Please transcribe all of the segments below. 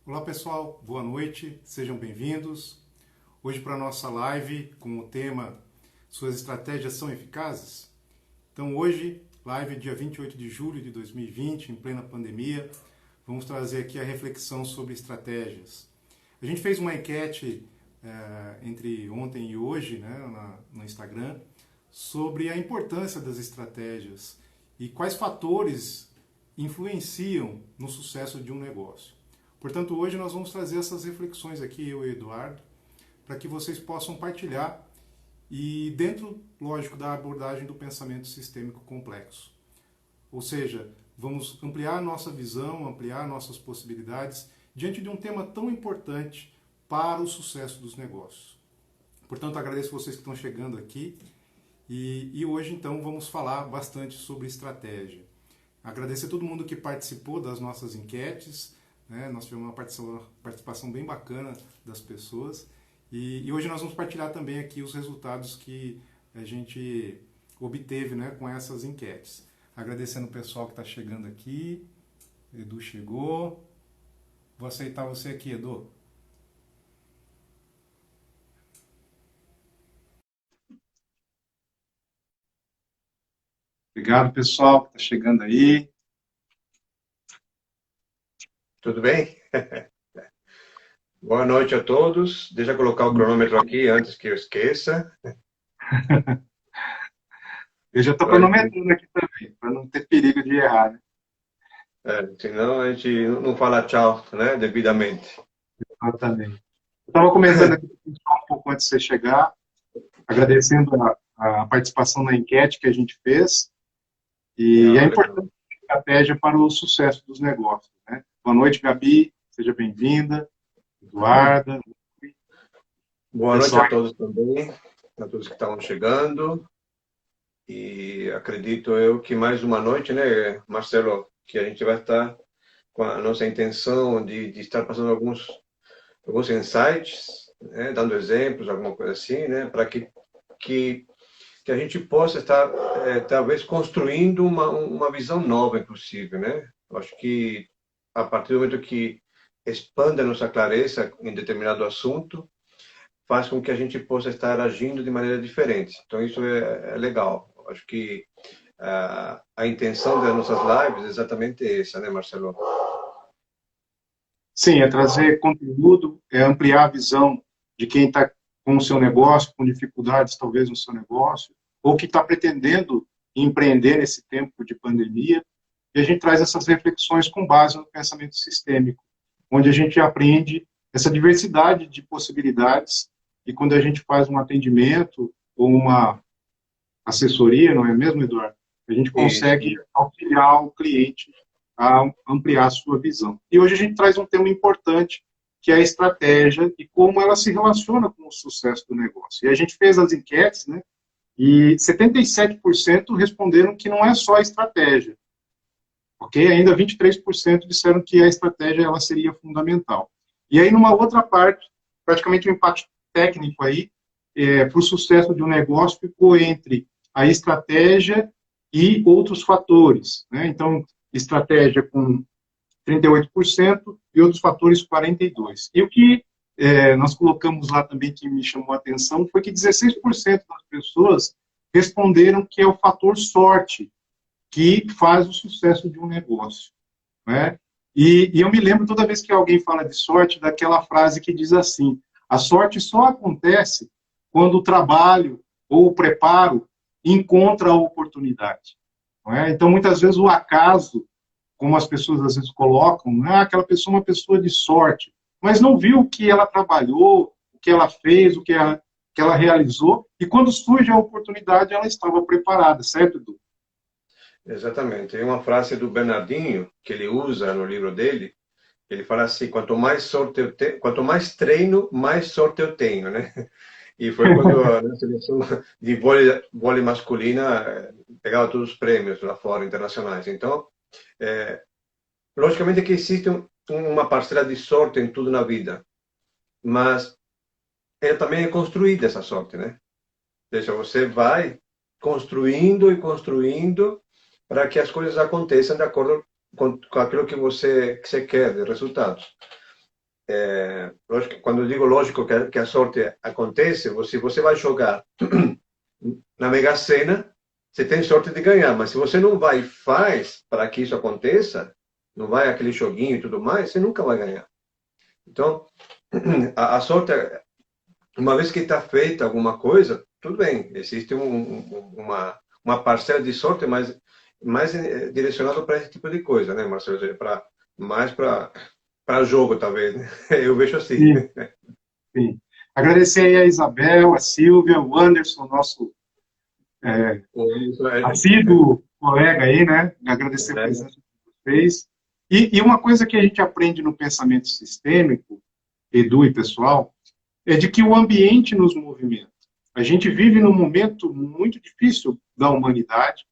Olá pessoal, boa noite, sejam bem-vindos. Hoje para a nossa live com o tema Suas estratégias são eficazes? Então hoje, live dia 28 de julho de 2020, em plena pandemia, vamos trazer aqui a reflexão sobre estratégias. A gente fez uma enquete entre ontem e hoje, né, no Instagram, sobre a importância das estratégias e quais fatores influenciam no sucesso de um negócio. Portanto, hoje nós vamos trazer essas reflexões aqui, eu e o Eduardo, para que vocês possam partilhar e dentro, lógico, da abordagem do pensamento sistêmico complexo. Ou seja, vamos ampliar a nossa visão, ampliar nossas possibilidades diante de um tema tão importante para o sucesso dos negócios. Portanto, agradeço vocês que estão chegando aqui e hoje, então, vamos falar bastante sobre estratégia. Agradecer a todo mundo que participou das nossas enquetes, né? Nós tivemos uma participação bem bacana das pessoas e hoje nós vamos partilhar também aqui os resultados que a gente obteve, né, com essas enquetes. Agradecendo o pessoal que está chegando aqui. Edu chegou. Vou aceitar você aqui, Edu. Obrigado, pessoal, que está chegando aí. Tudo bem? Boa noite a todos. Deixa eu colocar o cronômetro aqui antes que eu esqueça. Eu já estou cronometrando aqui também, para não ter perigo de errar, né? Senão a gente não fala tchau, né, devidamente. Exatamente. Eu estava comentando aqui um pouco antes de você chegar, agradecendo a participação na enquete que a gente fez e a Ah, importância legal. da estratégia para o sucesso dos negócios, né? Boa noite, Gabi, seja bem-vinda. Eduarda, Boa noite pessoal. a todos também, a todos que estão chegando. E acredito eu que mais uma noite, né, Marcelo, que a gente vai estar com a nossa intenção de estar passando alguns insights, né, dando exemplos, alguma coisa assim, né, para que que a gente possa estar, talvez, construindo uma visão nova, inclusive, né? Eu acho que, a partir do momento que expande a nossa clareza em determinado assunto, faz com que a gente possa estar agindo de maneira diferente. Então, isso é legal. Eu acho que a intenção das nossas lives é exatamente essa, né, Marcelo? Sim, é trazer conteúdo, é ampliar a visão de quem está com o seu negócio, com dificuldades talvez no seu negócio, ou que está pretendendo empreender nesse tempo de pandemia. E a gente traz essas reflexões com base no pensamento sistêmico, onde a gente aprende essa diversidade de possibilidades e quando a gente faz um atendimento ou uma assessoria, não é mesmo, Eduardo? A gente Isso. consegue auxiliar o cliente a ampliar a sua visão. E hoje a gente traz um tema importante, que é a estratégia e como ela se relaciona com o sucesso do negócio. E a gente fez as enquetes, né? E 77% responderam que não é só a estratégia, ok? Ainda 23% disseram que a estratégia ela seria fundamental. E aí, numa outra parte, praticamente um empate técnico aí, para o sucesso de um negócio ficou entre a estratégia e outros fatores, né? Então, estratégia com 38% e outros fatores 42%. E o que nós colocamos lá também que me chamou a atenção foi que 16% das pessoas responderam que é o fator sorte que faz o sucesso de um negócio, né? E eu me lembro toda vez que alguém fala de sorte daquela frase que diz assim: a sorte só acontece quando o trabalho ou o preparo encontra a oportunidade, não é? Então muitas vezes o acaso, como as pessoas às vezes colocam, né? Aquela pessoa é uma pessoa de sorte, mas não viu o que ela trabalhou, o que ela fez, que ela realizou, e quando surge a oportunidade ela estava preparada, certo, Edu? Exatamente. Tem uma frase do Bernardinho, que ele usa no livro dele, ele fala assim: quanto mais sorte eu tenho, quanto mais treino, mais sorte eu tenho, né? E foi quando a seleção de vôlei masculina pegava todos os prêmios lá fora, internacionais. Então, logicamente que existe uma parcela de sorte em tudo na vida, mas ela também é construída, essa sorte, né? Ou seja, você vai construindo e construindo para que as coisas aconteçam de acordo com aquilo que você quer, de resultados. lógico, quando eu digo lógico que a sorte acontece, você vai jogar na Mega Sena, você tem sorte de ganhar, mas se você não vai e faz para que isso aconteça, não vai aquele joguinho e tudo mais, você nunca vai ganhar. Então, a sorte, uma vez que está feita alguma coisa, tudo bem, existe uma parcela de sorte mais direcionada para esse tipo de coisa, né, Marcelo? Mais para jogo, talvez. Né? Eu vejo assim. Sim, sim. Agradecer aí a Isabel, a Silvia, o Anderson, nosso assíduo colega aí, né? Agradecer a presença de vocês. E uma coisa que a gente aprende no pensamento sistêmico, Edu e pessoal, é de que o ambiente nos movimenta. A gente vive num momento muito difícil da humanidade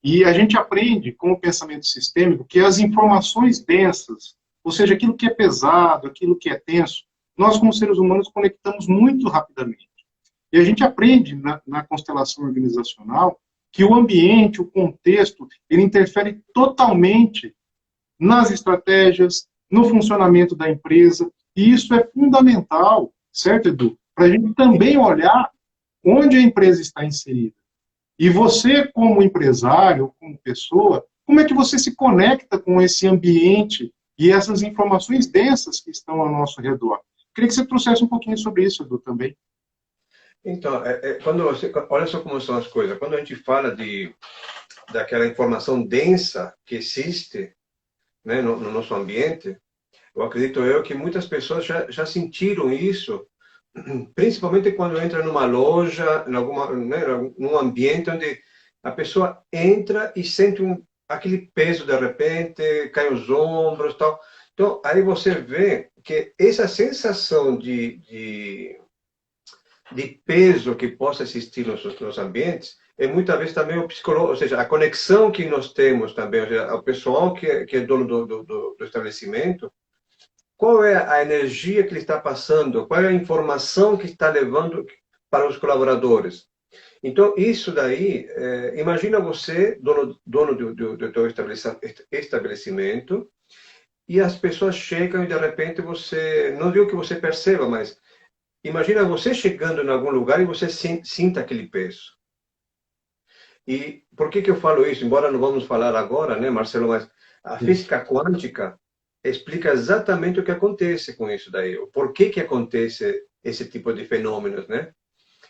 e a gente aprende com o pensamento sistêmico que as informações densas, ou seja, aquilo que é pesado, aquilo que é tenso, nós como seres humanos conectamos muito rapidamente. E a gente aprende na constelação organizacional que o ambiente, o contexto, ele interfere totalmente nas estratégias, no funcionamento da empresa, e isso é fundamental, certo, Edu? Para a gente também olhar onde a empresa está inserida. E você, como empresário, como pessoa, como é que você se conecta com esse ambiente e essas informações densas que estão ao nosso redor? Queria que você trouxesse um pouquinho sobre isso, Edu, também. Então, quando olha só como são as coisas. Quando a gente fala daquela informação densa que existe, né, no nosso ambiente, eu acredito que muitas pessoas já sentiram isso, principalmente quando entra numa loja, né, num ambiente onde a pessoa entra e sente aquele peso de repente, cai os ombros, tal. Então, aí você vê que essa sensação de peso que possa existir nos ambientes é muitas vezes também o psicológico, ou seja, a conexão que nós temos também, ou seja, o pessoal que é dono do estabelecimento, qual é a energia que ele está passando, qual é a informação que está levando para os colaboradores. Então, isso daí, imagina você, dono do teu estabelecimento, e as pessoas chegam e de repente você, não digo que você perceba, mas imagina você chegando em algum lugar e você sinta aquele peso. E por que eu falo isso? Embora não vamos falar agora, né, Marcelo, mas a física quântica explica exatamente o que acontece com isso daí, o porquê que acontece esse tipo de fenômenos, né?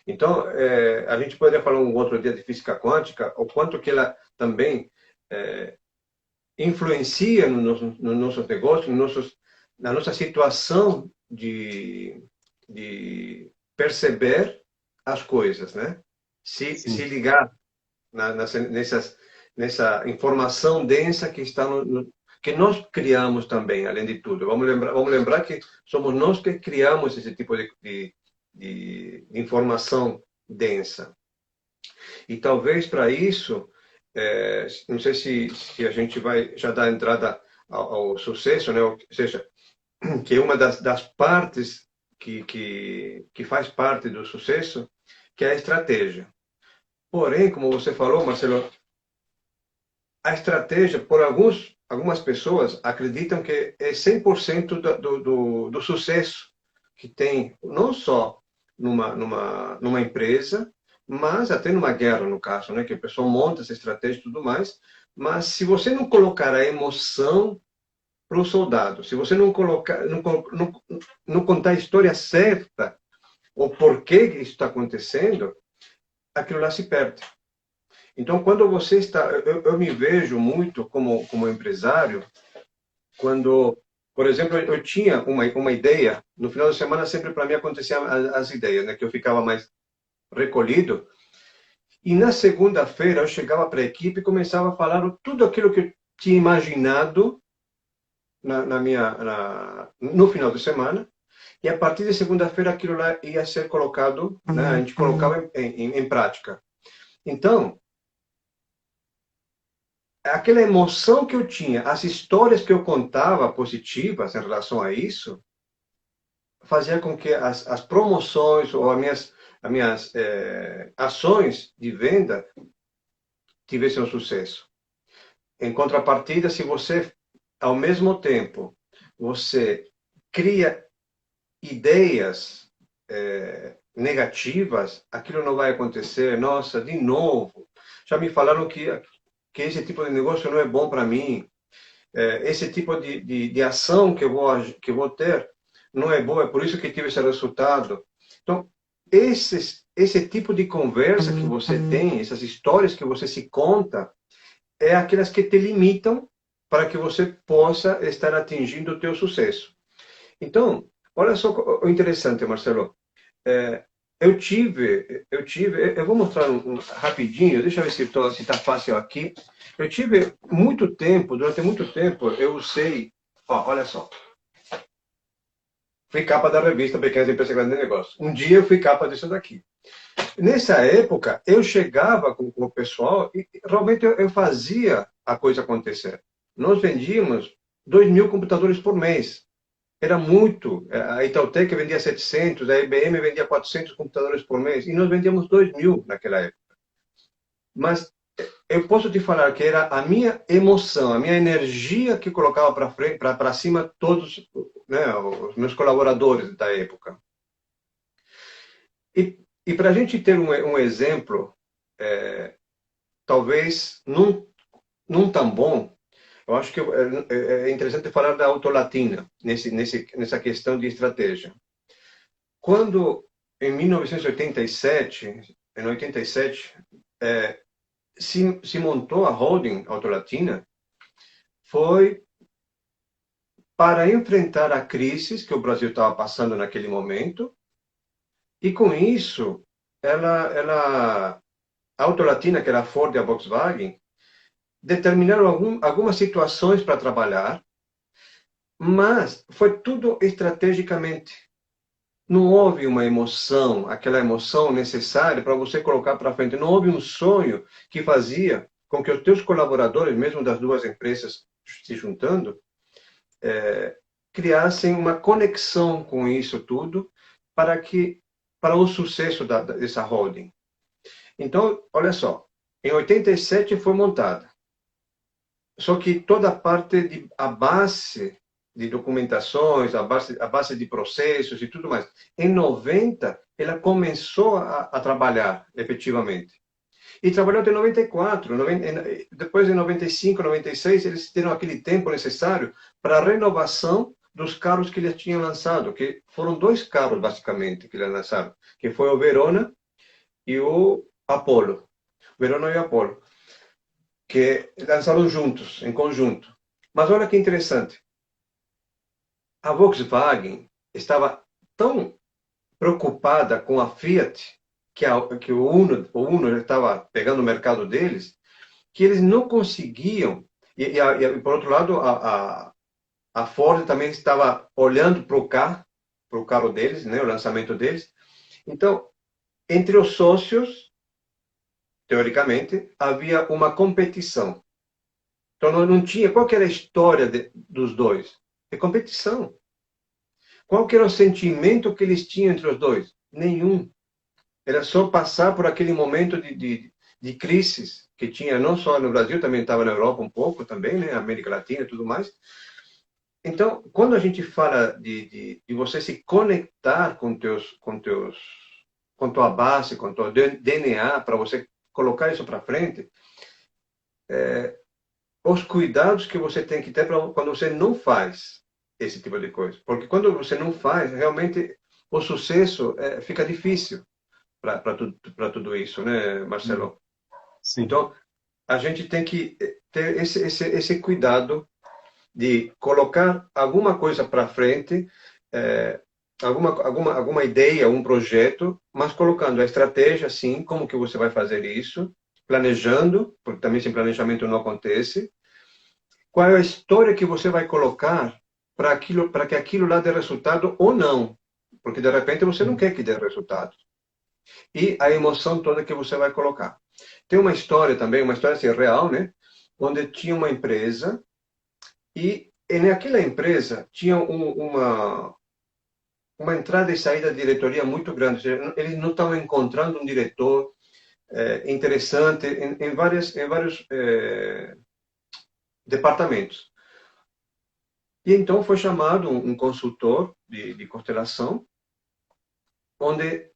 Então, a gente poderia falar um outro dia de física quântica, o quanto que ela também influencia no nossos negócios, na nossa situação de perceber as coisas, né? Se ligar nessa informação densa que está que nós criamos também, além de tudo. Vamos lembrar que somos nós que criamos esse tipo de informação densa. E talvez para isso, não sei se a gente vai já dar entrada ao sucesso, né? Ou seja, que é uma das partes que faz parte do sucesso, que é a estratégia. Porém, como você falou, Marcelo, a estratégia, por algumas pessoas, acreditam que é 100% do sucesso que tem, não só numa empresa, mas até numa guerra, no caso, né? Que a pessoa monta essa estratégia e tudo mais, mas se você não colocar a emoção para o soldado, se você não colocar, não contar a história certa, o porquê que isso está acontecendo, aquilo lá se perde. Então, quando você está, eu me vejo muito como empresário, quando, por exemplo, eu tinha uma ideia, no final da semana sempre para mim aconteciam as ideias, né, que eu ficava mais recolhido, e na segunda-feira eu chegava para a equipe e começava a falar tudo aquilo que eu tinha imaginado no final de semana, e a partir de segunda-feira aquilo lá ia ser colocado, né, a gente colocava em prática. Então, aquela emoção que eu tinha, as histórias que eu contava positivas em relação a isso, fazia com que as promoções ou as minhas ações de venda tivessem um sucesso. Em contrapartida, se você, ao mesmo tempo, você cria ideias negativas, aquilo não vai acontecer. Nossa, de novo, já me falaram que esse tipo de negócio não é bom para mim. Esse tipo de ação que vou ter não é boa, é por isso que tive esse resultado. Então, esse tipo de conversa que você tem, essas histórias que você se conta, é aquelas que te limitam para que você possa estar atingindo o teu sucesso. Então, olha só o interessante, Marcelo. É, eu vou mostrar rapidinho, deixa eu ver se está fácil aqui. Eu tive muito tempo, durante muito tempo, eu usei, ó, olha só, fui capa da revista Pequenas Empresas Grandes Negócios. Um dia eu fui capa disso daqui. Nessa época, eu chegava com o pessoal e realmente eu fazia a coisa acontecer. Nós vendíamos 2.000 computadores por mês. Era muito. A Itautec vendia 700, a IBM vendia 400 computadores por mês, e nós vendíamos 2.000 naquela época. Mas eu posso te falar que era a minha emoção, a minha energia que colocava para frente, para cima todos, né, os meus colaboradores da época. E para a gente ter um exemplo, talvez não tão bom, eu acho que é interessante falar da Autolatina, nessa questão de estratégia. Quando, em 1987, em 87, se montou a holding Autolatina, foi para enfrentar a crise que o Brasil estava passando naquele momento, e com isso, a Autolatina, que era a Ford e a Volkswagen, determinaram algumas situações para trabalhar, mas foi tudo estrategicamente. Não houve uma emoção, aquela emoção necessária para você colocar para frente. Não houve um sonho que fazia com que os teus colaboradores, mesmo das duas empresas se juntando, criassem uma conexão com isso tudo para o sucesso dessa holding. Então, olha só, em 87 foi montada. Só que toda a parte a base de documentações, a base de processos e tudo mais. Em 90, ela começou a trabalhar efetivamente. E trabalhou até 94. Depois de 95, 96, eles tiveram aquele tempo necessário para a renovação dos carros que eles tinham lançado, que foram dois carros, basicamente, que eles lançaram, que foi o Verona e o Apollo. Verona e o Apollo, que lançaram juntos, em conjunto. Mas olha que interessante. A Volkswagen estava tão preocupada com a Fiat, que o Uno estava pegando o mercado deles, que eles não conseguiam. E por outro lado, a Ford também estava olhando para o carro deles, né, o lançamento deles. Então, entre os sócios, teoricamente, havia uma competição. Então, não tinha. Qual que era a história dos dois? É competição. Qual que era o sentimento que eles tinham entre os dois? Nenhum. Era só passar por aquele momento de crises que tinha não só no Brasil, também estava na Europa um pouco também, né, América Latina e tudo mais. Então, quando a gente fala de você se conectar com tua base, com teu DNA, para você colocar isso para frente, os cuidados que você tem que ter quando você não faz esse tipo de coisa. Porque quando você não faz, realmente o sucesso fica difícil para tudo isso, né, Marcelo? Sim. Então, a gente tem que ter esse cuidado de colocar alguma coisa para frente, alguma ideia, um projeto, mas colocando a estratégia, sim, como que você vai fazer isso, planejando, porque também sem planejamento não acontece. Qual é a história que você vai colocar para que aquilo lá dê resultado ou não? Porque de repente você não quer que dê resultado. E a emoção toda que você vai colocar. Tem uma história também, uma história assim, real, né? Onde tinha uma empresa e naquela empresa tinha uma entrada e saída de diretoria muito grande. Eles não estavam encontrando um diretor interessante em vários departamentos. E então foi chamado um consultor de constelação, onde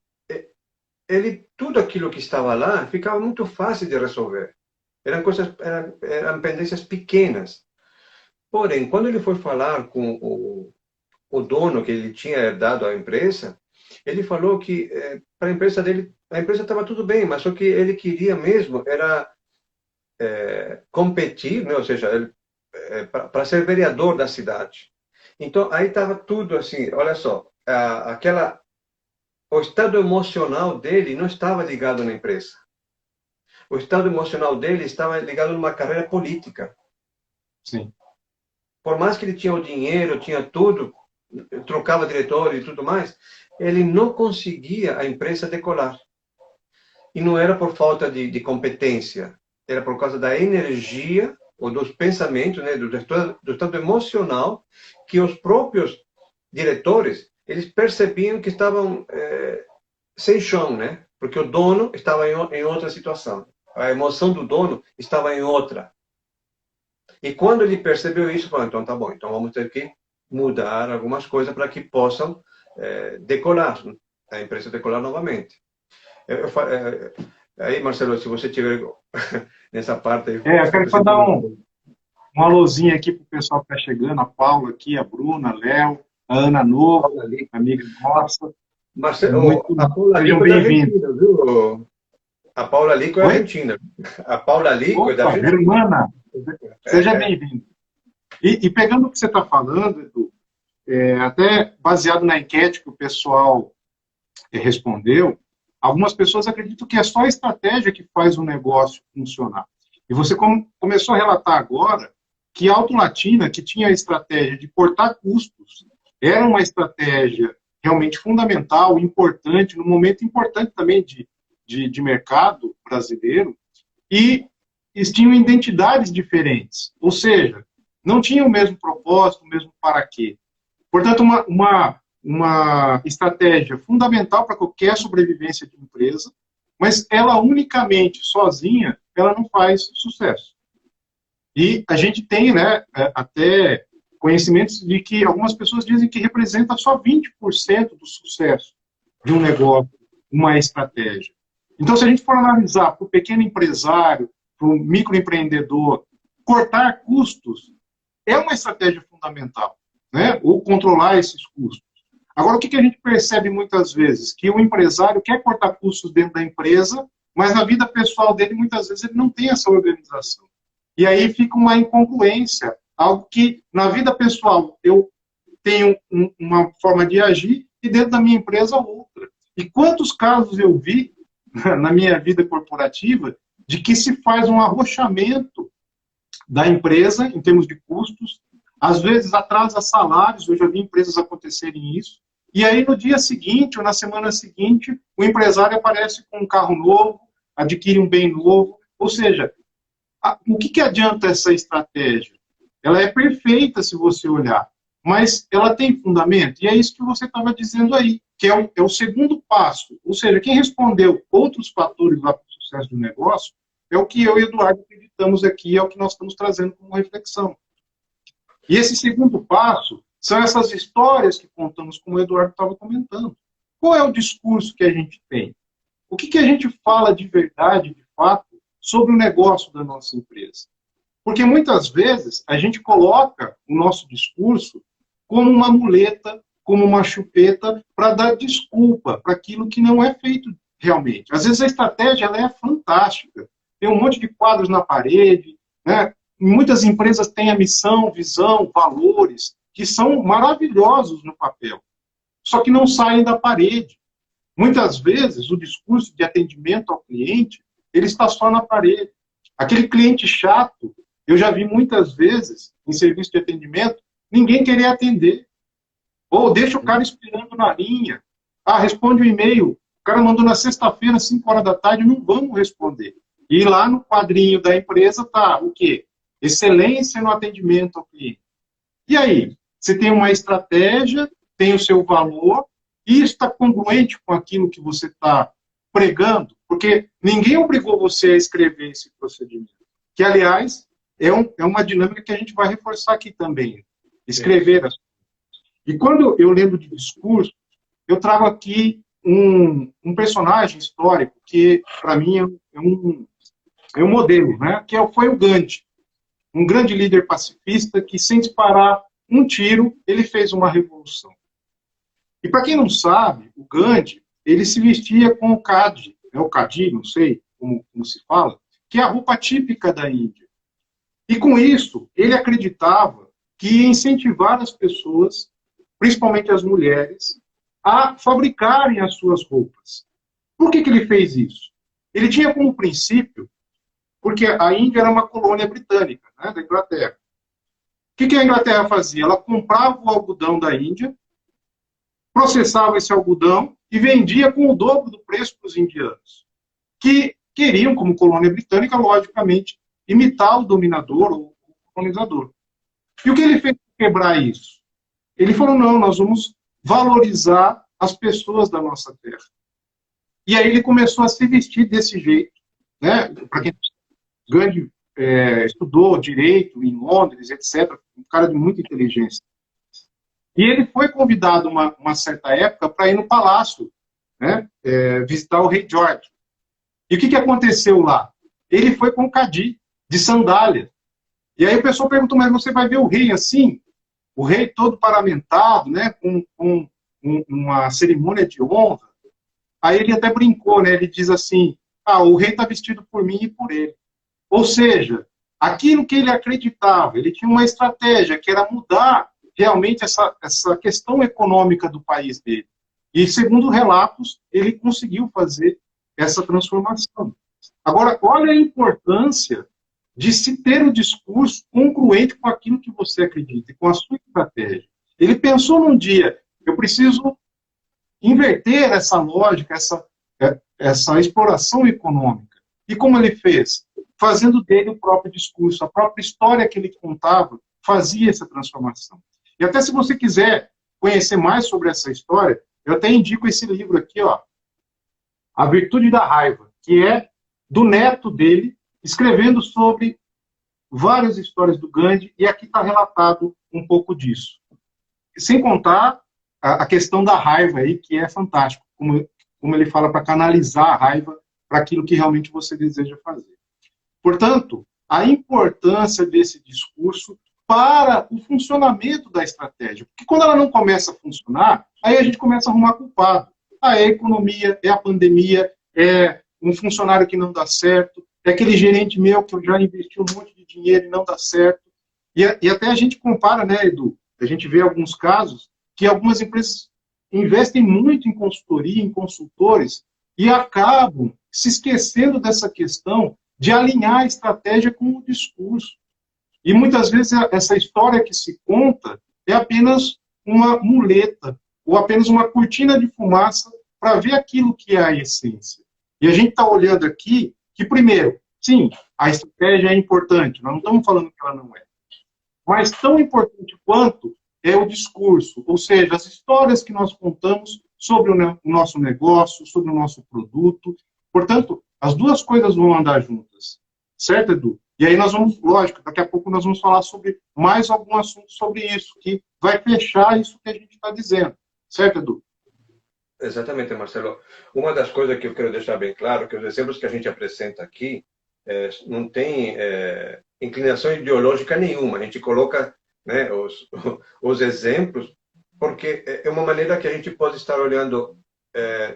ele, tudo aquilo que estava lá ficava muito fácil de resolver. Eram pendências pequenas. Porém, quando ele foi falar com o dono que ele tinha herdado a empresa, ele falou que para a empresa dele, a empresa estava tudo bem, mas só que ele queria mesmo era competir, né? Ou seja, para ser vereador da cidade. Então, aí estava tudo assim, olha só, o estado emocional dele não estava ligado na empresa. O estado emocional dele estava ligado numa carreira política. Sim. Por mais que ele tinha o dinheiro, tinha tudo, trocava diretores e tudo mais, ele não conseguia a empresa decolar. E não era por falta de competência, era por causa da energia ou dos pensamentos, né, do estado emocional, que os próprios diretores, eles percebiam que estavam sem chão, né? Porque o dono estava em outra situação. A emoção do dono estava em outra. E quando ele percebeu isso, falou, então tá bom, então vamos ter que mudar algumas coisas para que possam decolar, a empresa decolar novamente. Aí, Marcelo, se você tiver nessa parte aí, Eu quero só dar um alôzinho aqui para o pessoal que está chegando, a Paula aqui, a Bruna, a Léo, a Ana Novo, amiga nossa. Marcelo, a Paula Lico é da Argentina, viu? A Paula Lico é argentina. A Paula Lico é da Argentina. Irmã, seja bem-vindo. E pegando o que você está falando, Edu, até baseado na enquete que o pessoal respondeu, algumas pessoas acreditam que é só a estratégia que faz o negócio funcionar. E você começou a relatar agora que a Auto Latina, que tinha a estratégia de cortar custos, era uma estratégia realmente fundamental, importante, num momento importante também de mercado brasileiro, e eles tinham identidades diferentes, ou seja, não tinham o mesmo propósito, o mesmo para quê. Portanto, uma estratégia fundamental para qualquer sobrevivência de empresa, mas ela unicamente, sozinha, ela não faz sucesso. E a gente tem, né, até conhecimentos de que algumas pessoas dizem que representa só 20% do sucesso de um negócio, uma estratégia. Então, se a gente for analisar para o pequeno empresário, para o microempreendedor, cortar custos é uma estratégia fundamental, né? Ou controlar esses custos. Agora, o que a gente percebe muitas vezes? Que o empresário quer cortar custos dentro da empresa, mas na vida pessoal dele, muitas vezes, ele não tem essa organização. E aí fica uma incongruência, algo que, na vida pessoal, eu tenho uma forma de agir e dentro da minha empresa outra. E quantos casos eu vi na minha vida corporativa de que se faz um arrochamento da empresa em termos de custos, às vezes atrasa salários, eu já vi empresas acontecerem isso, e aí no dia seguinte ou na semana seguinte o empresário aparece com um carro novo, adquire um bem novo, ou seja, o que adianta essa estratégia? Ela é perfeita se você olhar, mas ela tem fundamento, e é isso que você estava dizendo aí, que é o segundo passo, ou seja, quem respondeu outros fatores lá para o sucesso do negócio é o que eu e Eduardo acreditamos aqui, é o que nós estamos trazendo como reflexão. E esse segundo passo são essas histórias que contamos, como o Eduardo estava comentando. Qual é o discurso que a gente tem? O que a gente fala de verdade, de fato, sobre o negócio da nossa empresa? Porque muitas vezes a gente coloca o nosso discurso como uma muleta, como uma chupeta, para dar desculpa para aquilo que não é feito realmente. Às vezes a estratégia ela é fantástica. Tem um monte de quadros na parede, né? Muitas empresas têm a missão, visão, valores, que são maravilhosos no papel, só que não saem da parede. Muitas vezes, o discurso de atendimento ao cliente, ele está só na parede. Aquele cliente chato, eu já vi muitas vezes, em serviço de atendimento, ninguém querer atender. Ou deixa o cara esperando na linha. Responde o e-mail. O cara mandou na sexta-feira, 5 horas da tarde, não vamos responder. E lá no quadrinho da empresa está o quê? Excelência no atendimento ao cliente. E aí? Você tem uma estratégia, tem o seu valor, e isso está congruente com aquilo que você está pregando, porque ninguém obrigou você a escrever esse procedimento. Que, aliás, é uma dinâmica que a gente vai reforçar aqui também. escrever as coisas. E quando eu lembro de discurso, eu trago aqui um personagem histórico que, para mim, é um modelo, né? Foi o Gandhi, um grande líder pacifista que, sem disparar um tiro, ele fez uma revolução. E para quem não sabe, o Gandhi, ele se vestia com o Khadi, o Khadi, não sei como se fala, que é a roupa típica da Índia. E com isso, ele acreditava que ia incentivar as pessoas, principalmente as mulheres, a fabricarem as suas roupas. Por que ele fez isso? Ele tinha como princípio, porque a Índia era uma colônia britânica, né, da Inglaterra. O que a Inglaterra fazia? Ela comprava o algodão da Índia, processava esse algodão e vendia com o dobro do preço para os indianos, que queriam, como colônia britânica, logicamente, imitar o dominador ou o colonizador. E o que ele fez para quebrar isso? Ele falou, não, nós vamos valorizar as pessoas da nossa terra. E aí ele começou a se vestir desse jeito, né? Para quem Gandhi estudou direito em Londres, etc., um cara de muita inteligência. E ele foi convidado uma certa época para ir no palácio, né? Visitar o rei George. E o que aconteceu lá? Ele foi com Khadi, de sandália. E aí o pessoal perguntou, mas você vai ver o rei assim? O rei todo paramentado, né? Com uma cerimônia de honra. Aí ele até brincou, né? Ele diz assim, o rei está vestido por mim e por ele. Ou seja, aquilo que ele acreditava, ele tinha uma estratégia que era mudar realmente essa questão econômica do país dele. E, segundo relatos, ele conseguiu fazer essa transformação. Agora, olha a importância de se ter um discurso congruente com aquilo que você acredita, com a sua estratégia. Ele pensou num dia, eu preciso inverter essa lógica, essa exploração econômica. E como ele fez? Fazendo dele o próprio discurso, a própria história que ele contava fazia essa transformação. E até se você quiser conhecer mais sobre essa história, eu até indico esse livro aqui, ó, A Virtude da Raiva, que é do neto dele, escrevendo sobre várias histórias do Gandhi, e aqui está relatado um pouco disso. Sem contar a questão da raiva aí, que é fantástico, como ele fala para canalizar a raiva para aquilo que realmente você deseja fazer. Portanto, a importância desse discurso para o funcionamento da estratégia. Porque quando ela não começa a funcionar, aí a gente começa a arrumar culpado. É a economia, é a pandemia, é um funcionário que não dá certo, é aquele gerente meu que eu já investi um monte de dinheiro e não dá certo. E até a gente compara, né, Edu? A gente vê alguns casos que algumas empresas investem muito em consultoria, em consultores, e acabam se esquecendo dessa questão de alinhar a estratégia com o discurso. E muitas vezes essa história que se conta é apenas uma muleta, ou apenas uma cortina de fumaça para ver aquilo que é a essência. E a gente está olhando aqui que, primeiro, sim, a estratégia é importante, nós não estamos falando que ela não é. Mas tão importante quanto é o discurso, ou seja, as histórias que nós contamos sobre o nosso negócio, sobre o nosso produto. Portanto, as duas coisas vão andar juntas. Certo, Edu? E aí nós vamos, lógico, daqui a pouco nós vamos falar sobre mais algum assunto sobre isso, que vai fechar isso que a gente está dizendo. Certo, Edu? Exatamente, Marcelo. Uma das coisas que eu quero deixar bem claro, que os exemplos que a gente apresenta aqui não tem inclinação ideológica nenhuma. A gente coloca, né, os exemplos porque é uma maneira que a gente pode estar olhando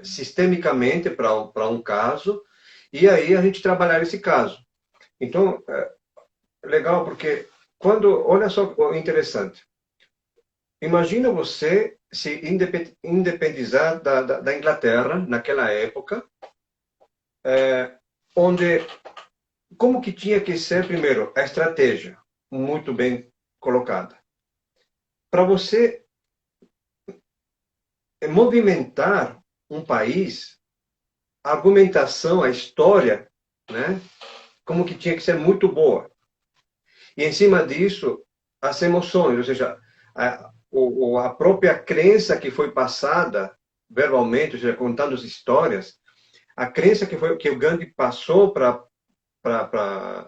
sistemicamente para um caso e aí a gente trabalhar esse caso. Então, legal, porque olha só o interessante. Imagina você se independizar da Inglaterra naquela época, onde como que tinha que ser, primeiro, a estratégia muito bem colocada. Para você movimentar um país, a argumentação, a história, né, como que tinha que ser muito boa. E em cima disso, as emoções, ou seja, a própria crença que foi passada verbalmente, ou seja, contando as histórias, a crença que o Gandhi passou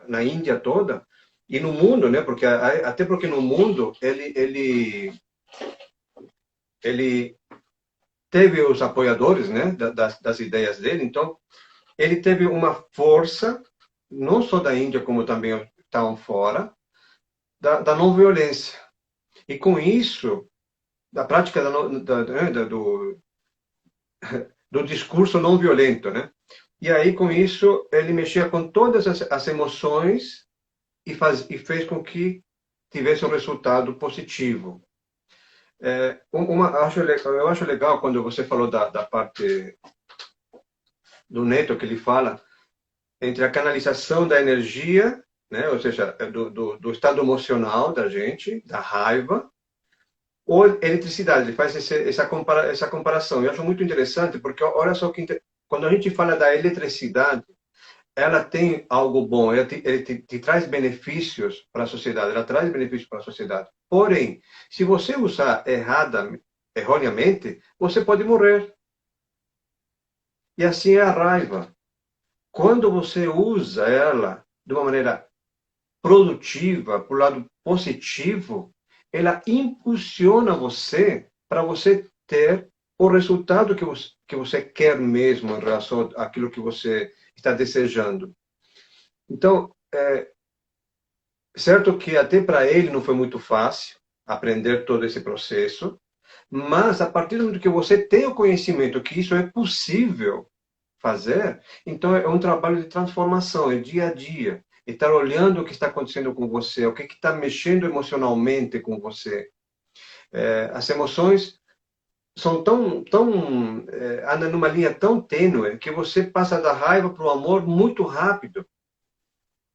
na Índia toda, E no mundo, né? Porque até porque no mundo ele teve os apoiadores, né? Das ideias dele. Então ele teve uma força não só da Índia como também estavam fora da não violência. E com isso, da prática do discurso não violento, né? E aí, com isso, ele mexia com todas as emoções e fez com que tivesse um resultado positivo. Eu acho legal quando você falou da parte do Neto, que ele fala entre a canalização da energia, né? Ou seja, do estado emocional da gente, da raiva, ou eletricidade. Ele faz essa comparação. Eu acho muito interessante, porque olha só quando a gente fala da eletricidade, ela tem algo bom, ela te traz benefícios para a sociedade, ela traz benefícios para a sociedade. Porém, se você usar erroneamente, você pode morrer. E assim é a raiva. Quando você usa ela de uma maneira produtiva, para o lado positivo, ela impulsiona você para você ter o resultado que você quer mesmo em relação àquilo que você está desejando. Então, certo que até para ele não foi muito fácil aprender todo esse processo, mas a partir do momento que você tem o conhecimento que isso é possível fazer, então é um trabalho de transformação, é dia a dia. Estar olhando o que está acontecendo com você, o que está mexendo emocionalmente com você. As emoções são andam numa linha tão tênue que você passa da raiva para o amor muito rápido,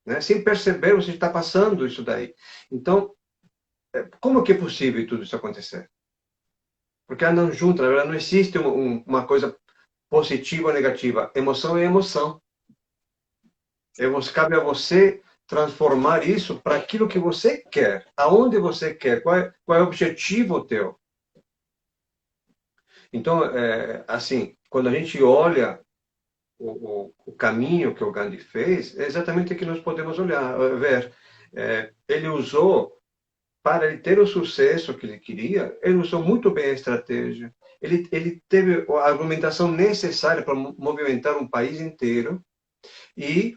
né? Sem perceber, você está passando isso daí. Então, como que é possível tudo isso acontecer? Porque andam juntas, na verdade, não existe uma coisa positiva ou negativa. Emoção é emoção. Cabe a você transformar isso para aquilo que você quer, aonde você quer, qual é o objetivo teu. Então, assim, quando a gente olha o caminho que o Gandhi fez, é exatamente o que nós podemos ver. Ele usou, para ele ter o sucesso que ele queria, ele usou muito bem a estratégia. Ele teve a argumentação necessária para movimentar um país inteiro e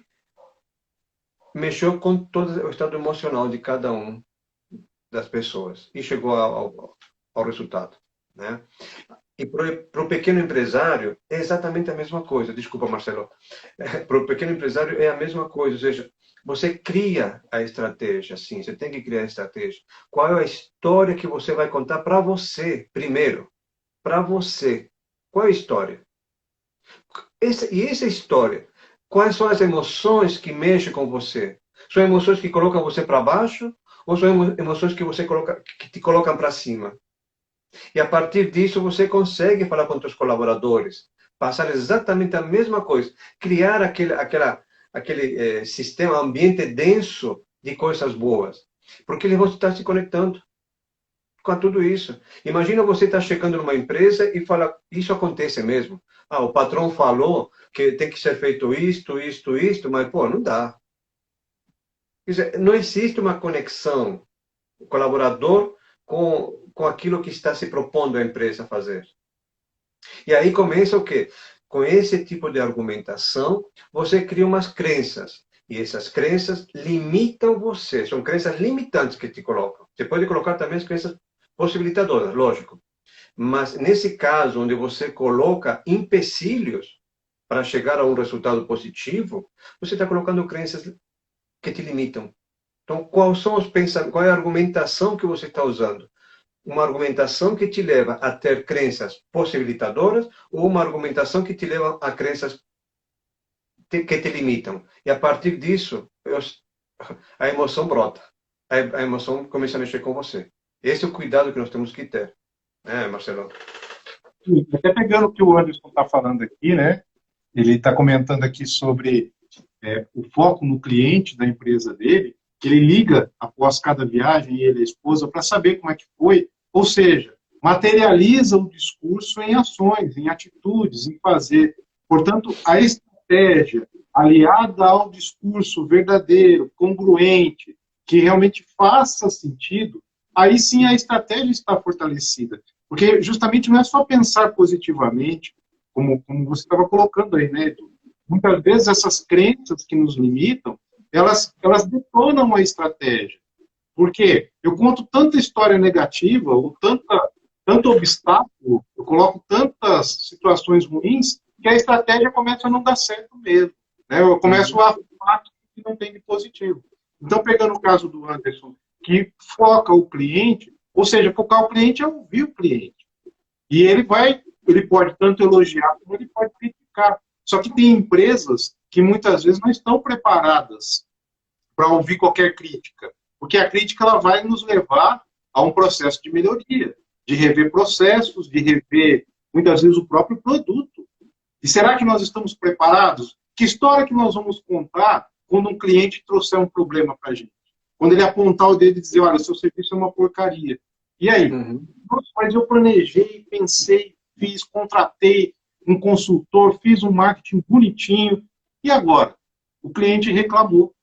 mexeu com todo o estado emocional de cada um das pessoas e chegou ao resultado, né? E para o pequeno empresário é exatamente a mesma coisa. Desculpa, Marcelo. Para o pequeno empresário é a mesma coisa. Ou seja, você cria a estratégia, sim. Você tem que criar a estratégia. Qual é a história que você vai contar para você, primeiro? Para você. Qual é a história? E essa história, quais são as emoções que mexem com você? São emoções que colocam você para baixo ou são emoções que te colocam para cima? E a partir disso você consegue falar com seus colaboradores, passar exatamente a mesma coisa, criar aquele sistema, ambiente denso de coisas boas, porque eles vão estar se conectando com tudo isso. Imagina você estar chegando numa empresa e fala, isso acontece mesmo. Ah, o patrão falou que tem que ser feito isto, mas pô, não dá. Quer dizer, não existe uma conexão, o colaborador com aquilo que está se propondo a empresa fazer. E aí começa o quê? Com esse tipo de argumentação, você cria umas crenças. E essas crenças limitam você. São crenças limitantes que te colocam. Você pode colocar também as crenças possibilitadoras, lógico. Mas nesse caso, onde você coloca empecilhos para chegar a um resultado positivo, você está colocando crenças que te limitam. Então, quais são os pensamentos, qual é a argumentação que você está usando? Uma argumentação que te leva a ter crenças possibilitadoras ou uma argumentação que te leva a crenças que te limitam. E a partir disso, a emoção brota. A emoção começa a mexer com você. Esse é o cuidado que nós temos que ter. Marcelo? Até pegando o que o Anderson está falando aqui, né? Ele está comentando aqui sobre o foco no cliente da empresa dele, que ele liga após cada viagem, ele e a esposa, para saber como é que foi. Ou seja, materializa o discurso em ações, em atitudes, em fazer. Portanto, a estratégia aliada ao discurso verdadeiro, congruente, que realmente faça sentido, aí sim a estratégia está fortalecida. Porque justamente não é só pensar positivamente, como você estava colocando aí, né, Edu? Muitas vezes essas crenças que nos limitam, elas detonam a estratégia. Por quê? Eu conto tanta história negativa, ou tanto obstáculo, eu coloco tantas situações ruins, que a estratégia começa a não dar certo mesmo. Né? Eu começo a falar que não tem de positivo. Então, pegando o caso do Anderson, que foca o cliente, ou seja, focar o cliente é ouvir o cliente. E ele pode tanto elogiar como ele pode criticar. Só que tem empresas que muitas vezes não estão preparadas para ouvir qualquer crítica, porque a crítica ela vai nos levar a um processo de melhoria, de rever processos, de rever muitas vezes o próprio produto. E será que nós estamos preparados? Que história que nós vamos contar quando um cliente trouxer um problema para a gente? Quando ele apontar o dedo e dizer, olha, seu serviço é uma porcaria. E aí? Nossa, mas eu planejei, pensei, fiz, contratei um consultor, fiz um marketing bonitinho. E agora? O cliente reclamou.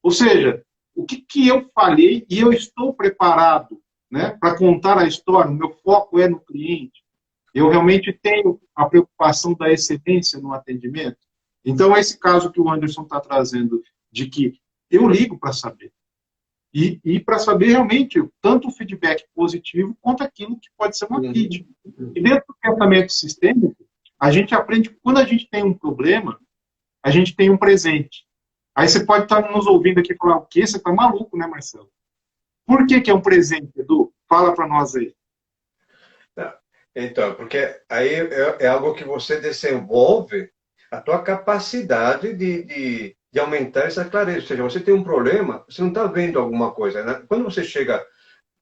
Ou seja, o que eu falei e eu estou preparado, né, para contar a história, o meu foco é no cliente. Eu realmente tenho a preocupação da excelência no atendimento. Então, esse caso que o Anderson está trazendo, de que eu ligo para saber. E para saber realmente tanto o feedback positivo quanto aquilo que pode ser uma crítica. E dentro do pensamento sistêmico, a gente aprende que quando a gente tem um problema, a gente tem um presente. Aí você pode estar nos ouvindo aqui e falar, o quê? Você está maluco, né, Marcelo? Por que é um presente, Edu? Fala para nós aí. Então, porque aí é algo que você desenvolve a tua capacidade de aumentar essa clareza. Ou seja, você tem um problema, você não está vendo alguma coisa. Né? Quando você chega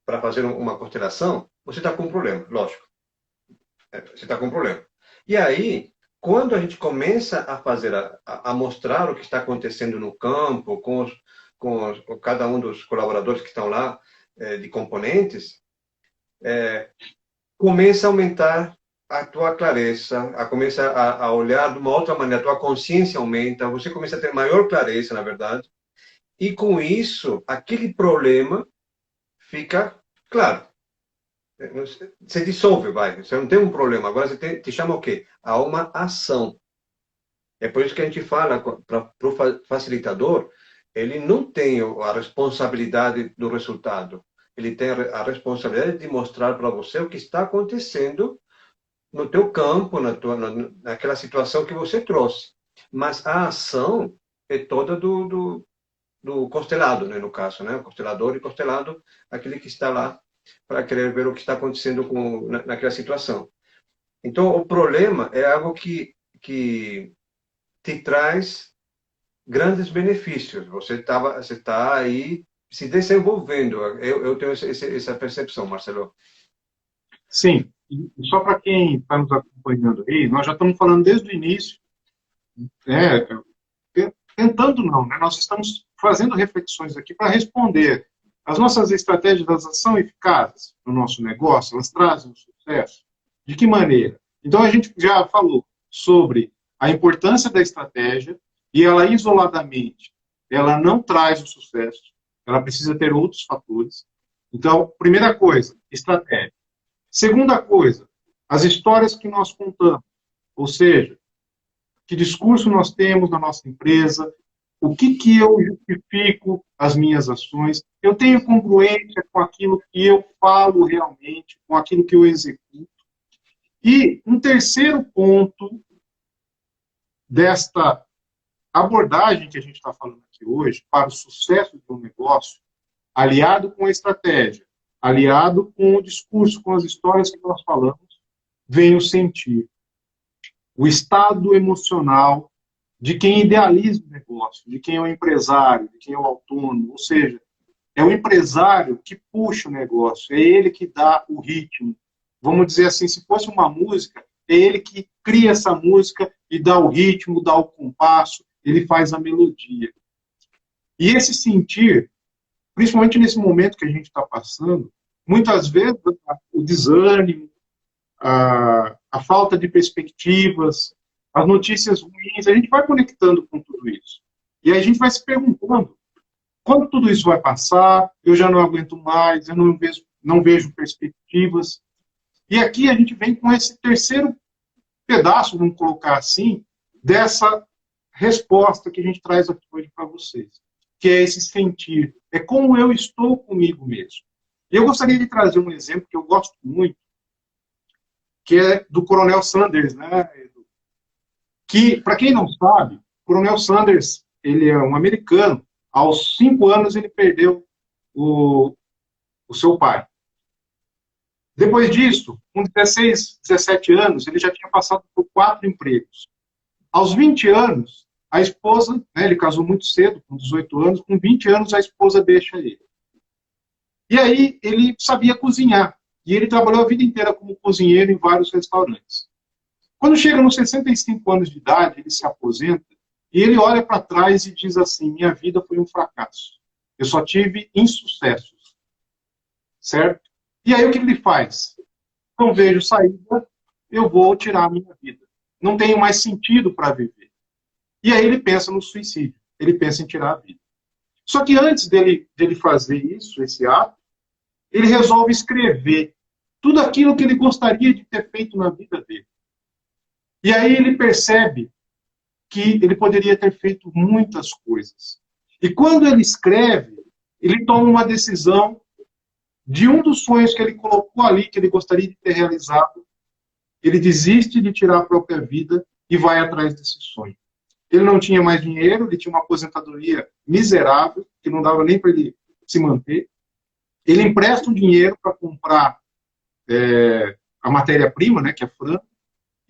para fazer uma constelação, você está com um problema, lógico. Você está com um problema. E aí, quando a gente começa a fazer, a mostrar o que está acontecendo no campo, com cada um dos colaboradores que estão lá, de componentes, começa a aumentar a tua clareza, começa a olhar de uma outra maneira, a tua consciência aumenta, você começa a ter maior clareza, na verdade, e com isso, aquele problema fica claro. Você dissolve, vai. Você não tem um problema. Agora você te chama o quê? A uma ação. É por isso que a gente fala para o facilitador, ele não tem a responsabilidade do resultado. Ele tem a responsabilidade de mostrar para você o que está acontecendo no teu campo, naquela situação que você trouxe. Mas a ação é toda do constelado, né, no caso, né? O constelador e constelado, aquele que está lá para querer ver o que está acontecendo naquela situação. Então, o problema é algo que te traz grandes benefícios. Você está aí se desenvolvendo. Eu tenho essa percepção, Marcelo. Sim, e só para quem está nos acompanhando aí, nós já estamos falando desde o início, né, tentando não, né, nós estamos fazendo reflexões aqui para responder. As nossas estratégias são eficazes no nosso negócio? Elas trazem um sucesso? De que maneira? Então, a gente já falou sobre a importância da estratégia e ela, isoladamente, ela não traz o sucesso. Ela precisa ter outros fatores. Então, primeira coisa, estratégia. Segunda coisa, as histórias que nós contamos. Ou seja, que discurso nós temos na nossa empresa, o que eu justifico as minhas ações, eu tenho congruência com aquilo que eu falo realmente, com aquilo que eu executo. E um terceiro ponto desta abordagem que a gente está falando aqui hoje, para o sucesso de um negócio, aliado com a estratégia, aliado com o discurso, com as histórias que nós falamos, vem o sentir. O estado emocional de quem idealiza o negócio, de quem é o empresário, de quem é o autônomo, ou seja, é o empresário que puxa o negócio, é ele que dá o ritmo. Vamos dizer assim, se fosse uma música, é ele que cria essa música e dá o ritmo, dá o compasso, ele faz a melodia. E esse sentir, principalmente nesse momento que a gente está passando, muitas vezes o desânimo, a falta de perspectivas, as notícias ruins, a gente vai conectando com tudo isso. E aí a gente vai se perguntando, quando tudo isso vai passar, eu já não aguento mais, eu não vejo perspectivas. E aqui a gente vem com esse terceiro pedaço, vamos colocar assim, dessa resposta que a gente traz aqui hoje para vocês, que é esse sentir, é como eu estou comigo mesmo. E eu gostaria de trazer um exemplo que eu gosto muito, que é do Coronel Sanders, né? Que, para quem não sabe, o Coronel Sanders, ele é um americano. Aos 5 anos ele perdeu o seu pai. Depois disso, com 16, 17 anos, ele já tinha passado por 4 empregos. Aos 20 anos, a esposa, né, ele casou muito cedo, com 18 anos, com 20 anos a esposa deixa ele. E aí ele sabia cozinhar, e ele trabalhou a vida inteira como cozinheiro em vários restaurantes. Quando chega nos 65 anos de idade, ele se aposenta, e ele olha para trás e diz assim, minha vida foi um fracasso. Eu só tive insucessos. Certo? E aí o que ele faz? Não vejo saída, eu vou tirar a minha vida. Não tenho mais sentido para viver. E aí ele pensa no suicídio. Ele pensa em tirar a vida. Só que antes dele fazer isso, esse ato, ele resolve escrever tudo aquilo que ele gostaria de ter feito na vida dele. E aí ele percebe que ele poderia ter feito muitas coisas. E quando ele escreve, ele toma uma decisão de um dos sonhos que ele colocou ali, que ele gostaria de ter realizado. Ele desiste de tirar a própria vida e vai atrás desse sonho. Ele não tinha mais dinheiro, ele tinha uma aposentadoria miserável, que não dava nem para ele se manter. Ele empresta um dinheiro para comprar a matéria-prima, né, que é frango,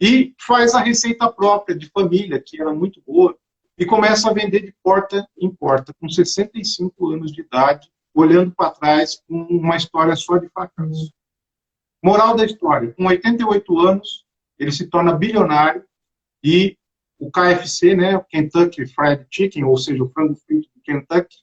e faz a receita própria de família, que era muito boa, e começa a vender de porta em porta, com 65 anos de idade, olhando para trás com uma história só de fracasso. Moral da história, com 88 anos, ele se torna bilionário e o KFC, né, o Kentucky Fried Chicken, ou seja, o frango frito do Kentucky,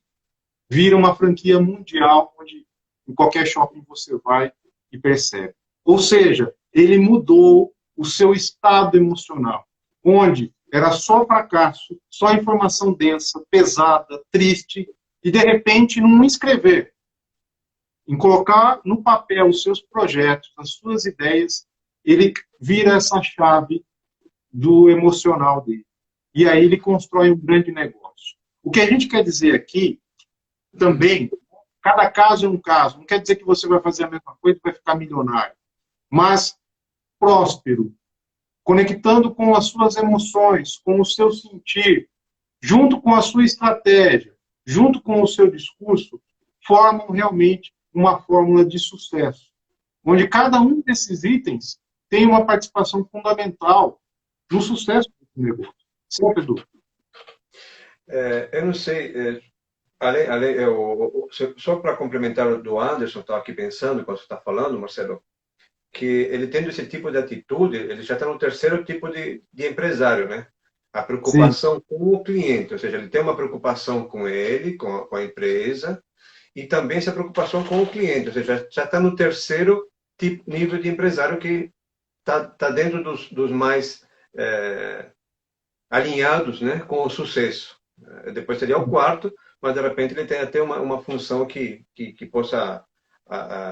vira uma franquia mundial, onde em qualquer shopping você vai e percebe. Ou seja, ele mudou o seu estado emocional, onde era só fracasso, só informação densa, pesada, triste, e de repente, não escrever, em colocar no papel os seus projetos, as suas ideias, ele vira essa chave do emocional dele. E aí ele constrói um grande negócio. O que a gente quer dizer aqui, também, cada caso é um caso. Não quer dizer que você vai fazer a mesma coisa e vai ficar milionário. Mas próspero, conectando com as suas emoções, com o seu sentir, junto com a sua estratégia, junto com o seu discurso, formam realmente uma fórmula de sucesso, onde cada um desses itens tem uma participação fundamental no sucesso do negócio. Certo, Edu? Eu não sei, só para complementar o do Anderson, estava aqui pensando, quando você está falando, Marcelo, que ele tendo esse tipo de atitude, ele já está no terceiro tipo de empresário, né? A preocupação Sim. com o cliente, ou seja, ele tem uma preocupação com ele, com a empresa, e também essa preocupação com o cliente, ou seja, já está no terceiro nível de empresário que está dentro dos mais alinhados, né, com o sucesso. Depois seria o quarto, mas de repente ele tem até uma função que possa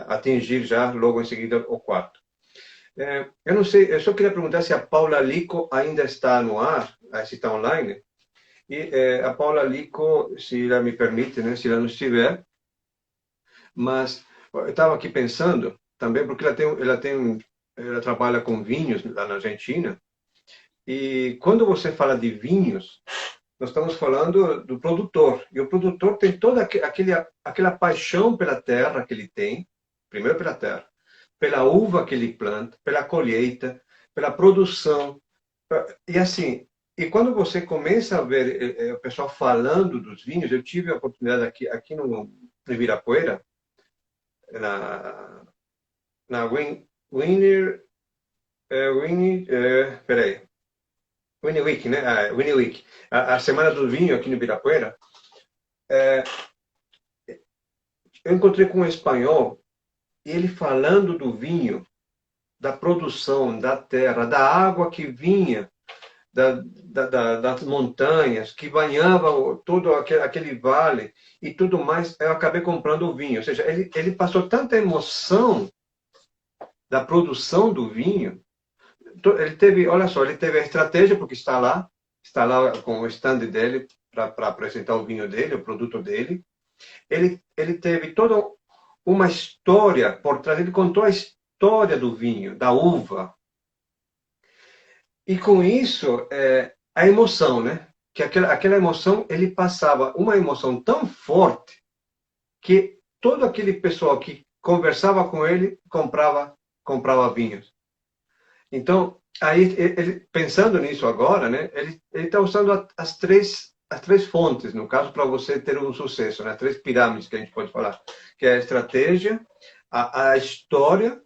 atingir já logo em seguida o quarto. Eu não sei, eu só queria perguntar se a Paula Lico ainda está no ar, se está online. E a Paula Lico, se ela me permite, né, se ela não estiver, mas eu estava aqui pensando também, porque ela trabalha com vinhos lá na Argentina, e quando você fala de vinhos, nós estamos falando do produtor, e o produtor tem toda aquela paixão pela terra que ele tem, primeiro pela terra, pela uva que ele planta, pela colheita, pela produção, e assim, e quando você começa a ver o pessoal falando dos vinhos, eu tive a oportunidade aqui no Ibirapuera, na Winnie Week, né? Winnie Week, a Semana do Vinho aqui no Ibirapuera. Eu encontrei com um espanhol, e ele falando do vinho, da produção, da terra, da água que vinha das montanhas, que banhava todo aquele vale e tudo mais, eu acabei comprando o vinho. Ou seja, ele passou tanta emoção da produção do vinho. Ele teve, olha só, ele teve a estratégia, porque está lá com o stand dele para apresentar o vinho dele, o produto dele. Ele teve toda uma história por trás, ele contou a história do vinho, da uva. E com isso, a emoção, né? Que aquela emoção, ele passava uma emoção tão forte que todo aquele pessoal que conversava com ele comprava vinhos. Então, aí, pensando nisso agora, né? Ele está usando as três fontes, no caso, para você ter um sucesso, né? As três pirâmides que a gente pode falar, que é a estratégia, a história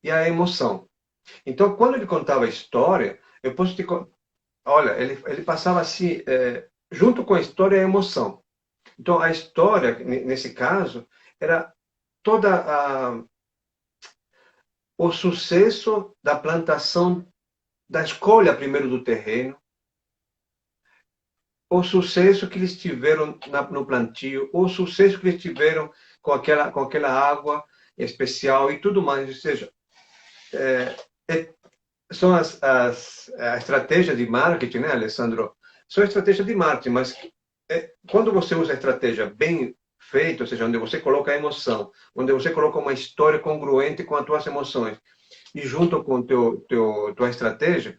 e a emoção. Então, quando ele contava a história, eu posso te... Olha, ele passava assim, junto com a história, a emoção. Então, a história, nesse caso, era toda o sucesso da plantação, da escolha primeiro do terreno, o sucesso que eles tiveram no plantio, o sucesso que eles tiveram com aquela água especial e tudo mais. Ou seja, são a estratégia de marketing, né, Alessandro? São estratégias de marketing, mas quando você usa a estratégia bem feita, ou seja, onde você coloca a emoção, onde você coloca uma história congruente com as tuas emoções, e junto com tua estratégia,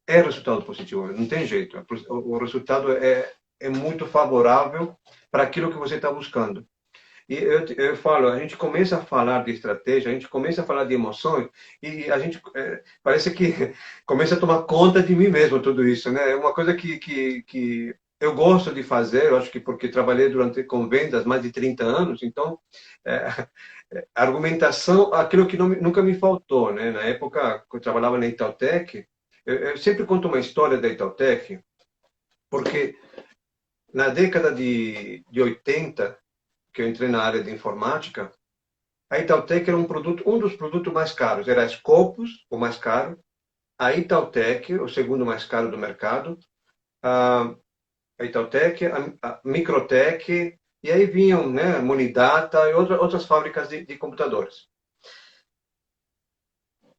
é resultado positivo, não tem jeito. O resultado é muito favorável para aquilo que você está buscando. E eu falo, a gente começa a falar de estratégia, a gente começa a falar de emoções, e a gente parece que começa a tomar conta de mim mesmo tudo isso, né? É uma coisa que eu gosto de fazer, eu acho que porque trabalhei com vendas mais de 30 anos, então argumentação, aquilo que nunca me faltou, né? Na época que eu trabalhava na Itautec, eu sempre conto uma história da Itautec, porque na década de 80, que eu entrei na área de informática, a Itautec era um dos produtos mais caros. Era a Scopus, o mais caro, a Itautec, o segundo mais caro do mercado, a Itautec, a Microtec, e aí vinham, né, Monidata e outras fábricas de computadores.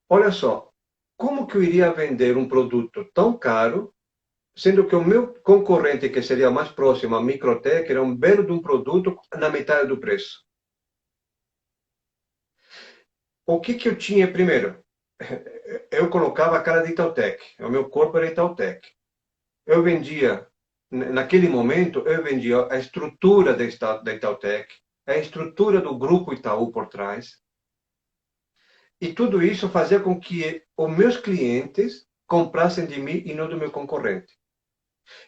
Olha só, como que eu iria vender um produto tão caro, sendo que o meu concorrente, que seria mais próximo, a Microtec, era um belo de um produto na metade do preço. O que eu tinha primeiro? Eu colocava a cara de Itautec, o meu corpo era Itautec. Eu vendia, naquele momento, eu vendia a estrutura da Itautec, a estrutura do grupo Itaú por trás, e tudo isso fazia com que os meus clientes comprassem de mim e não do meu concorrente.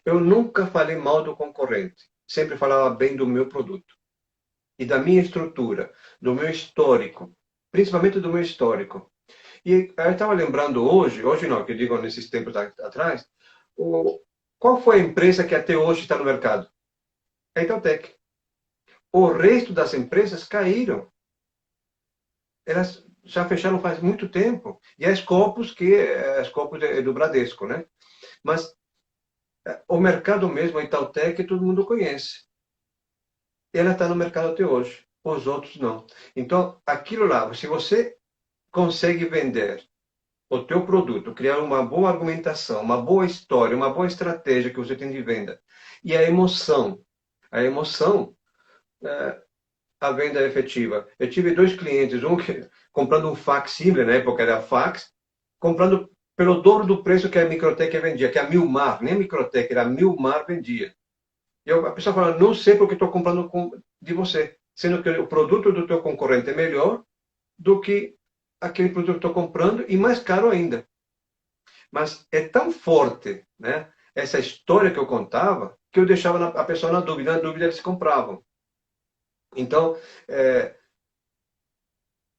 Eu nunca falei mal do concorrente, sempre falava bem do meu produto e da minha estrutura, do meu histórico, principalmente do meu histórico. E eu estava lembrando hoje não, que eu digo nesses tempos atrás, qual foi a empresa que até hoje está no mercado? É a Itautec. O resto das empresas caíram. Elas já fecharam faz muito tempo. E a Scopus, a Scopus é do Bradesco, né? Mas o mercado mesmo, a Itautec, todo mundo conhece. Ela está no mercado até hoje. Os outros não. Então, aquilo lá, se você consegue vender o teu produto, criar uma boa argumentação, uma boa história, uma boa estratégia que você tem de venda, e a emoção, a venda é efetiva. Eu tive 2 clientes, um que comprando um fax simples, na época era fax, comprando pelo dobro do preço que a Microtec vendia, que a Milmar, nem a Microtec, era a Milmar vendia. E a pessoa fala, não sei porque estou comprando de você, sendo que o produto do teu concorrente é melhor do que aquele produto que estou comprando e mais caro ainda. Mas é tão forte, né, essa história que eu contava, que eu deixava a pessoa na dúvida eles compravam. Então,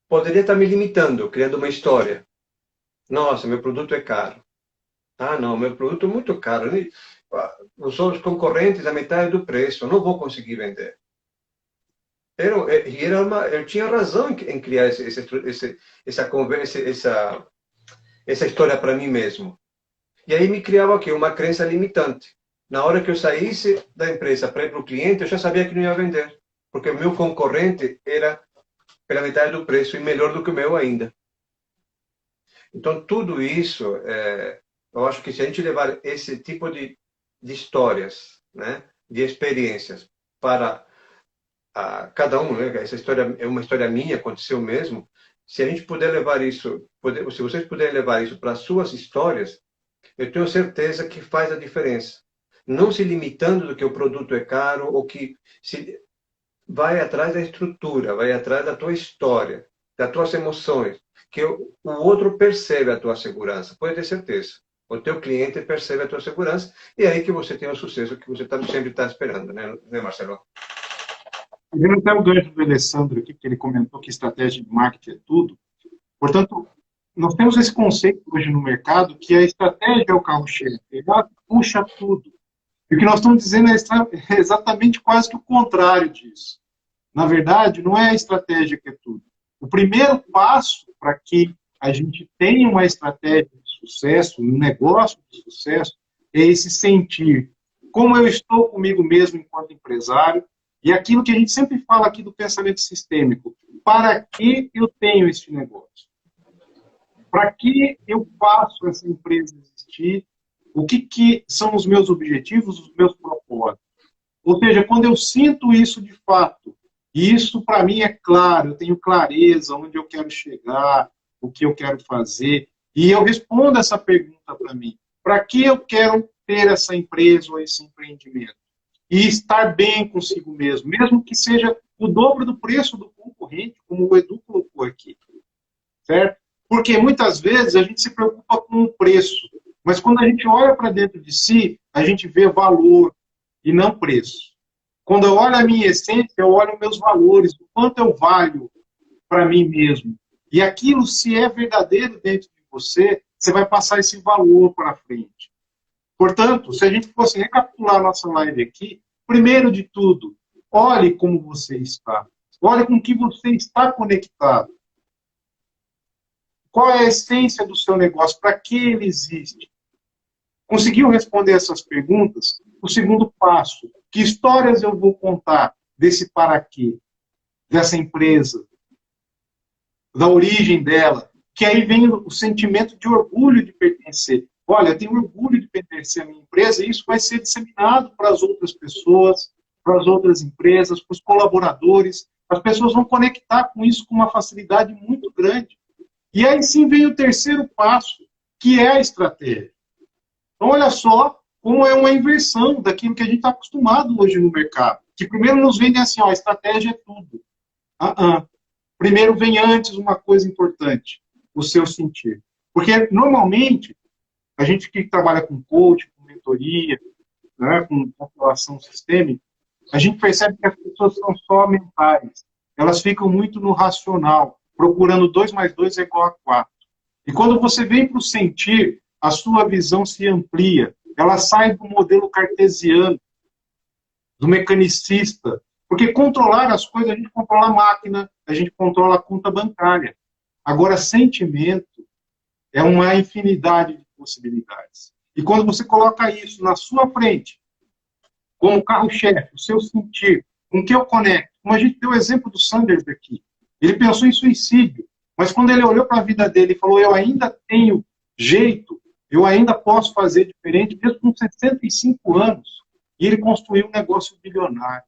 poderia estar me limitando, criando uma história. Nossa, meu produto é caro. Ah, não, meu produto é muito caro. Os outros concorrentes, a metade do preço, eu não vou conseguir vender. Eu tinha razão em criar essa conversa, essa história para mim mesmo. E aí me criava aqui uma crença limitante. Na hora que eu saísse da empresa para ir para o cliente, eu já sabia que não ia vender, porque o meu concorrente era pela metade do preço e melhor do que o meu ainda. Então, tudo isso, eu acho que se a gente levar esse tipo de histórias, né, de experiências para cada um, né, essa história é uma história minha, aconteceu mesmo, se a gente puder levar isso, se vocês puderem levar isso para as suas histórias, eu tenho certeza que faz a diferença. Não se limitando do que o produto é caro, ou que se vai atrás da estrutura, vai atrás da tua história, das tuas emoções, que o outro percebe a tua segurança, pode ter certeza. O teu cliente percebe a tua segurança e é aí que você tem o sucesso que você sempre está esperando, né, Marcelo? Pegando até o gancho do Alessandro aqui, que ele comentou que estratégia de marketing é tudo. Portanto, nós temos esse conceito hoje no mercado que a estratégia é o carro-chefe, ela puxa tudo. E o que nós estamos dizendo é exatamente quase que o contrário disso. Na verdade, não é a estratégia que é tudo. O primeiro passo para que a gente tenha uma estratégia de sucesso, um negócio de sucesso, é esse sentir como eu estou comigo mesmo enquanto empresário e aquilo que a gente sempre fala aqui do pensamento sistêmico. Para que eu tenho este negócio? Para que eu faço essa empresa existir? O que são os meus objetivos, os meus propósitos? Ou seja, quando eu sinto isso de fato, e isso para mim é claro, eu tenho clareza onde eu quero chegar, o que eu quero fazer, e eu respondo essa pergunta para mim: para que eu quero ter essa empresa ou esse empreendimento? E estar bem consigo mesmo, mesmo que seja o dobro do preço do concorrente, como o Edu colocou aqui, certo? Porque muitas vezes a gente se preocupa com o preço, mas quando a gente olha para dentro de si, a gente vê valor e não preço. Quando eu olho a minha essência, eu olho meus valores, o quanto eu valho para mim mesmo. E aquilo, se é verdadeiro dentro de você, você vai passar esse valor para frente. Portanto, se a gente fosse recapitular a nossa live aqui, primeiro de tudo, olhe como você está. Olhe com que você está conectado. Qual é a essência do seu negócio? Para que ele existe? Conseguiu responder essas perguntas? O segundo passo, que histórias eu vou contar desse para quê? Dessa empresa, da origem dela, que aí vem o sentimento de orgulho de pertencer. Olha, eu tenho orgulho de pertencer à minha empresa e isso vai ser disseminado para as outras pessoas, para as outras empresas, para os colaboradores. As pessoas vão conectar com isso com uma facilidade muito grande. E aí sim vem o terceiro passo, que é a estratégia. Então, olha só como é uma inversão daquilo que a gente está acostumado hoje no mercado. Que primeiro nos vendem assim, ó, a estratégia é tudo. Primeiro vem antes uma coisa importante, o seu sentir. Porque, normalmente, a gente que trabalha com coaching, com mentoria, né, com constelação sistêmica, a gente percebe que as pessoas são só mentais. Elas ficam muito no racional, procurando 2 mais 2 é igual a 4. E quando você vem para o sentir, a sua visão se amplia. Ela sai do modelo cartesiano, do mecanicista. Porque controlar as coisas, a gente controla a máquina, a gente controla a conta bancária. Agora, sentimento é uma infinidade de possibilidades. E quando você coloca isso na sua frente, como carro-chefe, o seu sentir, com que eu conecto, como a gente deu o exemplo do Sanders aqui, ele pensou em suicídio, mas quando ele olhou para a vida dele e falou, eu ainda tenho jeito, eu ainda posso fazer diferente, mesmo com 65 anos, e ele construiu um negócio bilionário.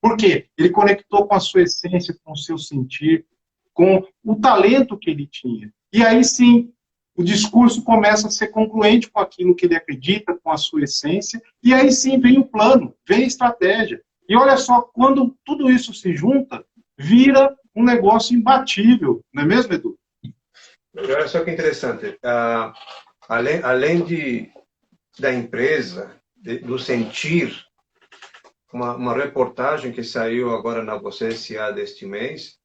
Por quê? Ele conectou com a sua essência, com o seu sentir, com o talento que ele tinha. E aí sim, o discurso começa a ser congruente com aquilo que ele acredita, com a sua essência, e aí sim vem o plano, vem a estratégia. E olha só, quando tudo isso se junta, vira um negócio imbatível, não é mesmo, Edu? Olha só que interessante. Além da empresa, do sentir, uma reportagem que saiu agora na Você S.A. deste mês,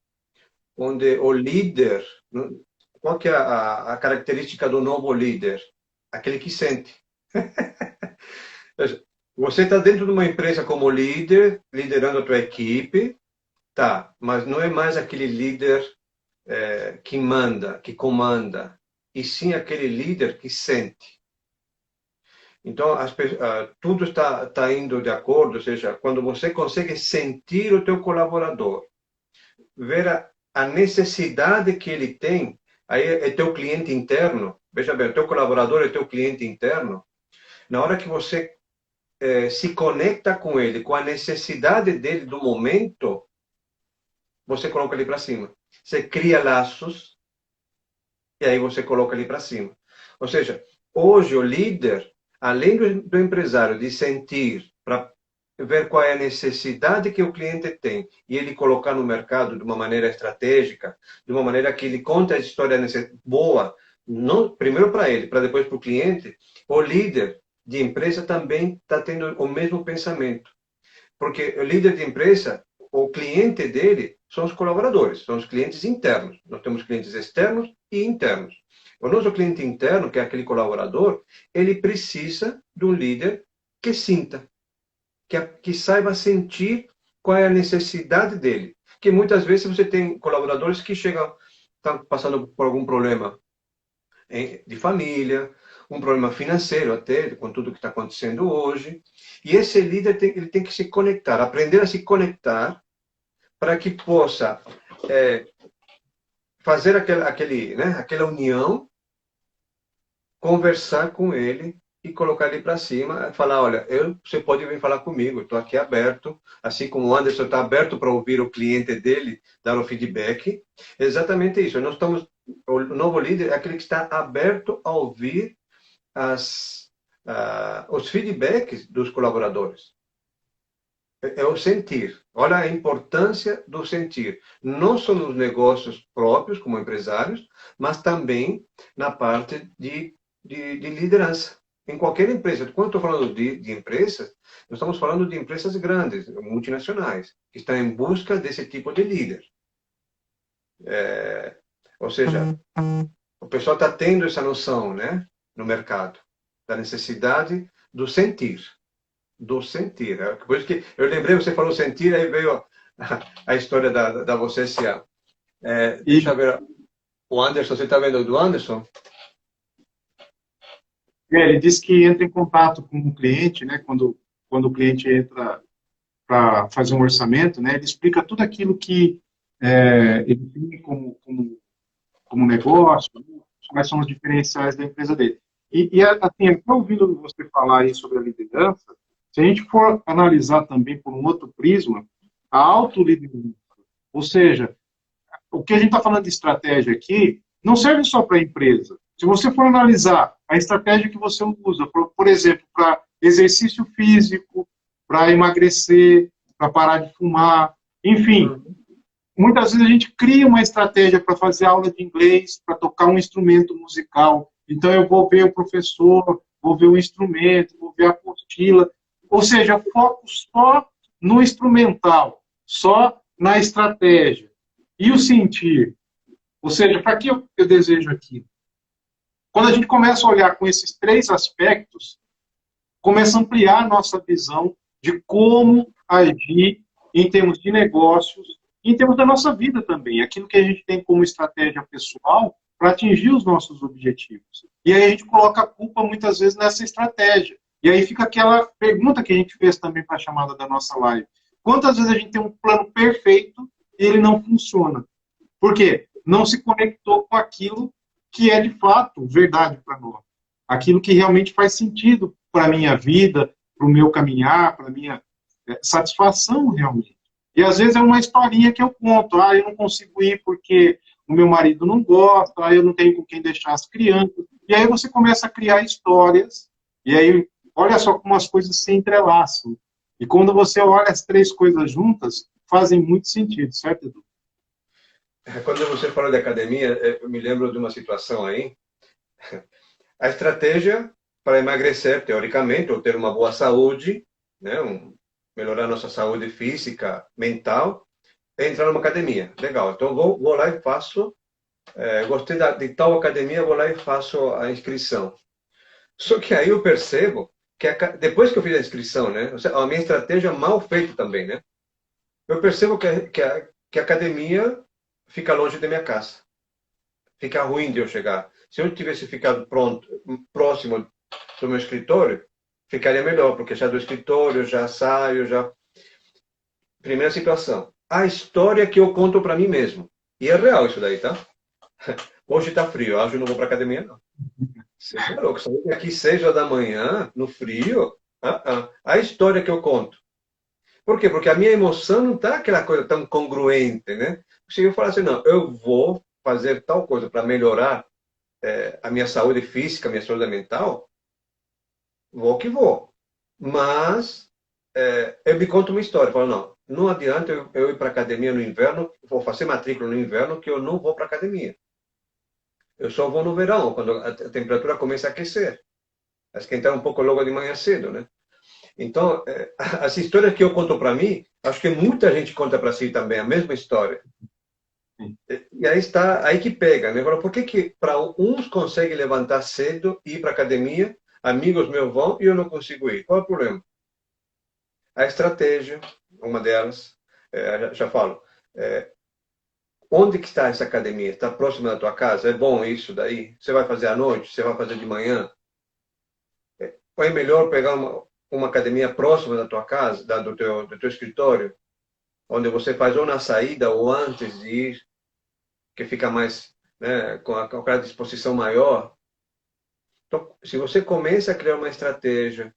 onde o líder, qual que é a característica do novo líder? Aquele que sente. Você está dentro de uma empresa como líder, liderando a tua equipe, tá, mas não é mais aquele líder que manda, que comanda, e sim aquele líder que sente. Então, tudo está indo de acordo, ou seja, quando você consegue sentir o teu colaborador, ver a necessidade que ele tem, aí é teu cliente interno, veja bem, o teu colaborador é teu cliente interno, na hora que você se conecta com ele, com a necessidade dele do momento, você coloca ele para cima. Você cria laços e aí você coloca ele para cima. Ou seja, hoje o líder, além do empresário de sentir, para ver qual é a necessidade que o cliente tem e ele colocar no mercado de uma maneira estratégica, de uma maneira que ele conta a história boa, não, primeiro para ele, para depois para o cliente, o líder de empresa também está tendo o mesmo pensamento. Porque o líder de empresa, o cliente dele são os colaboradores, são os clientes internos. Nós temos clientes externos e internos. O nosso cliente interno, que é aquele colaborador, ele precisa de um líder que sinta, que saiba sentir qual é a necessidade dele. Que muitas vezes você tem colaboradores que chegam, estão passando por algum problema de família, um problema financeiro até, com tudo que está acontecendo hoje. E esse líder ele tem que se conectar, aprender a se conectar para que possa fazer aquela união, conversar com ele e colocar ele para cima, falar, olha, você pode vir falar comigo, estou aqui aberto, assim como o Anderson está aberto para ouvir o cliente dele, dar o feedback. Exatamente isso. Nós estamos, o novo líder é aquele que está aberto a ouvir os feedbacks dos colaboradores. É o sentir. Olha a importância do sentir. Não só nos negócios próprios, como empresários, mas também na parte de liderança. Em qualquer empresa. Quando eu estou falando de empresas, nós estamos falando de empresas grandes, multinacionais, que estão em busca desse tipo de líder. Ou seja, o pessoal está tendo essa noção, né, no mercado, da necessidade do sentir. Do sentir. Por isso que eu lembrei, você falou sentir, aí veio a história da você se deixa eu ver. O Anderson, você está vendo do Anderson? Ele disse que entra em contato com o cliente, né, quando o cliente entra para fazer um orçamento, né, ele explica tudo aquilo que ele tem como negócio, né, quais são os diferenciais da empresa dele. Assim, eu estou ouvindo você falar aí sobre a liderança, se a gente for analisar também por um outro prisma, a autoliderança, ou seja, o que a gente está falando de estratégia aqui, não serve só para a empresa. Se você for analisar a estratégia que você usa, por exemplo, para exercício físico, para emagrecer, para parar de fumar, enfim, muitas vezes a gente cria uma estratégia para fazer aula de inglês, para tocar um instrumento musical. Então eu vou ver o professor, vou ver o instrumento, vou ver a apostila. Ou seja, foco só no instrumental, só na estratégia. E o sentir? Ou seja, para que eu desejo aquilo? Quando a gente começa a olhar com esses três aspectos, começa a ampliar a nossa visão de como agir em termos de negócios, em termos da nossa vida também, aquilo que a gente tem como estratégia pessoal para atingir os nossos objetivos. E aí a gente coloca a culpa muitas vezes nessa estratégia. E aí fica aquela pergunta que a gente fez também para a chamada da nossa live. Quantas vezes a gente tem um plano perfeito e ele não funciona? Por quê? Não se conectou com aquilo que é de fato verdade para nós. Aquilo que realmente faz sentido para a minha vida, para o meu caminhar, para a minha satisfação realmente. E às vezes é uma historinha que eu conto. Eu não consigo ir porque o meu marido não gosta, eu não tenho com quem deixar as crianças. E aí você começa a criar histórias, e aí olha só como as coisas se entrelaçam. E quando você olha as três coisas juntas, fazem muito sentido, certo, Edu? Quando você fala de academia, eu me lembro de uma situação aí. A estratégia para emagrecer, teoricamente, ou ter uma boa saúde, né, melhorar nossa saúde física, mental, é entrar numa academia. Legal, então vou lá e faço, gostei de tal academia, vou lá e faço a inscrição. Só que aí eu percebo que depois que eu fiz a inscrição, né, a minha estratégia mal feita também, né, eu percebo que a academia fica longe da minha casa. Fica ruim de eu chegar. Se eu tivesse ficado próximo do meu escritório, ficaria melhor, porque já do escritório, já saio, já... Primeira situação. A história que eu conto para mim mesmo. E é real isso daí, tá? Hoje tá frio, hoje eu não vou para academia, não. Você é louco, sair daqui 6 horas da manhã, no frio, a história que eu conto. Por quê? Porque a minha emoção não tá aquela coisa tão congruente, né? Se eu falar assim, não, eu vou fazer tal coisa para melhorar a minha saúde física, a minha saúde mental, vou que vou. Mas eu me conto uma história. Eu falo, não, não adianta eu ir para academia no inverno, vou fazer matrícula no inverno, que eu não vou para academia. Eu só vou no verão, quando a temperatura começa a aquecer. A esquentar um pouco logo de manhã cedo, né? Então, as histórias que eu conto para mim, acho que muita gente conta para si também a mesma história. E aí está, aí que pega, né? Por que para uns consegue levantar cedo e ir para academia, amigos meus vão e eu não consigo ir? Qual é o problema? A estratégia, uma delas, já falo, onde que está essa academia? Está próxima da tua casa? É bom isso daí? Você vai fazer à noite? Você vai fazer de manhã? Ou é melhor pegar uma academia próxima da tua casa, do teu escritório, onde você faz ou na saída ou antes de ir, que fica mais, né, com aquela disposição maior. Então, se você começa a criar uma estratégia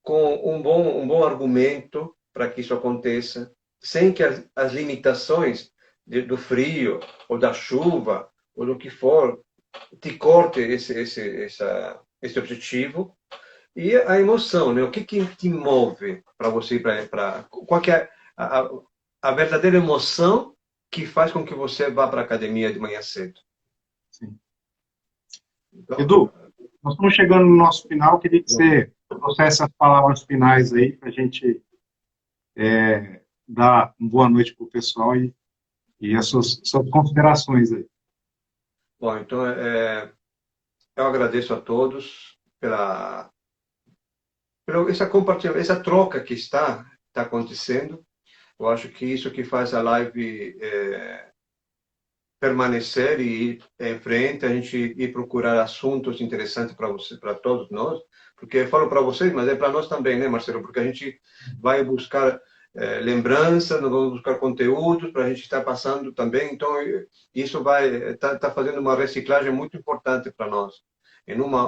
com um bom argumento para que isso aconteça, sem que as limitações do frio, ou da chuva, ou do que for, te corte esse objetivo. E a emoção, né? O que te move para você ir para... Qual que é a verdadeira emoção que faz com que você vá para a academia de manhã cedo? Sim. Então, Edu, nós estamos chegando no nosso final, queria que você trouxesse as palavras finais aí para a gente dar uma boa noite para o pessoal e as suas considerações aí. bom, então eu agradeço a todos pela essa troca que está acontecendo. Eu acho que isso que faz a live permanecer e ir em frente, a gente ir procurar assuntos interessantes para você, para todos nós, porque eu falo para vocês, mas é para nós também, né, Marcelo? Porque a gente vai buscar lembranças, nós vamos buscar conteúdos para a gente estar passando também. Então, isso vai tá fazendo uma reciclagem muito importante para nós.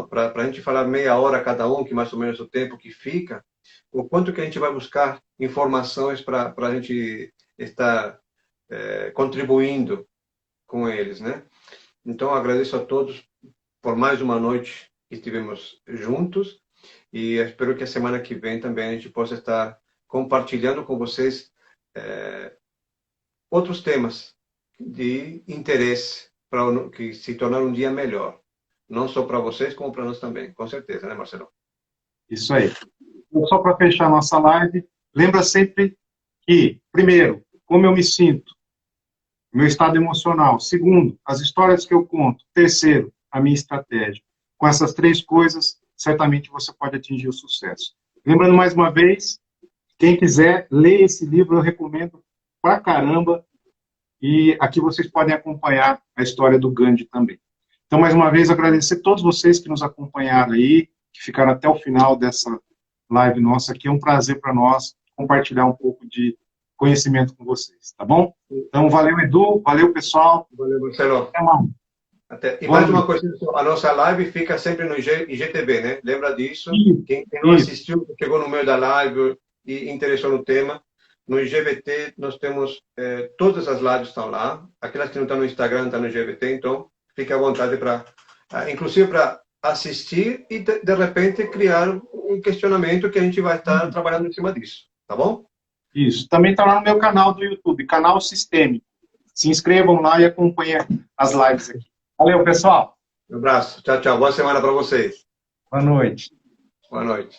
Para a gente falar meia hora cada um, que mais ou menos é o tempo que fica, o quanto que a gente vai buscar informações para a gente estar contribuindo com eles, né? Então, agradeço a todos por mais uma noite que estivemos juntos e espero que a semana que vem também a gente possa estar compartilhando com vocês outros temas de interesse para que se tornar um dia melhor. Não só para vocês, como para nós também. Com certeza, né, Marcelo? Isso aí. Então, só para fechar a nossa live, lembra sempre que, primeiro, como eu me sinto, meu estado emocional. Segundo, as histórias que eu conto. Terceiro, a minha estratégia. Com essas três coisas, certamente você pode atingir o sucesso. Lembrando mais uma vez, quem quiser ler esse livro, eu recomendo pra caramba. E aqui vocês podem acompanhar a história do Gandhi também. Então, mais uma vez, agradecer a todos vocês que nos acompanharam aí, que ficaram até o final dessa live nossa aqui. É um prazer para nós compartilhar um pouco de conhecimento com vocês, tá bom? Então, valeu, Edu, valeu, pessoal. Valeu, Marcelo. Até mais. E mais uma coisa, a nossa live fica sempre no IGTV, né? Lembra disso? Quem não assistiu, chegou no meio da live e interessou no tema, no IGVT nós temos, todas as lives estão lá, aquelas que não estão no Instagram estão no IGVT, então fique à vontade para, inclusive para assistir e de repente criar um questionamento que a gente vai estar trabalhando em cima disso, tá bom? Isso. Também está lá no meu canal do YouTube, Canal Sistêmico. Se inscrevam lá e acompanhem as lives aqui. Valeu, pessoal. Um abraço. Tchau, tchau. Boa semana para vocês. Boa noite. Boa noite.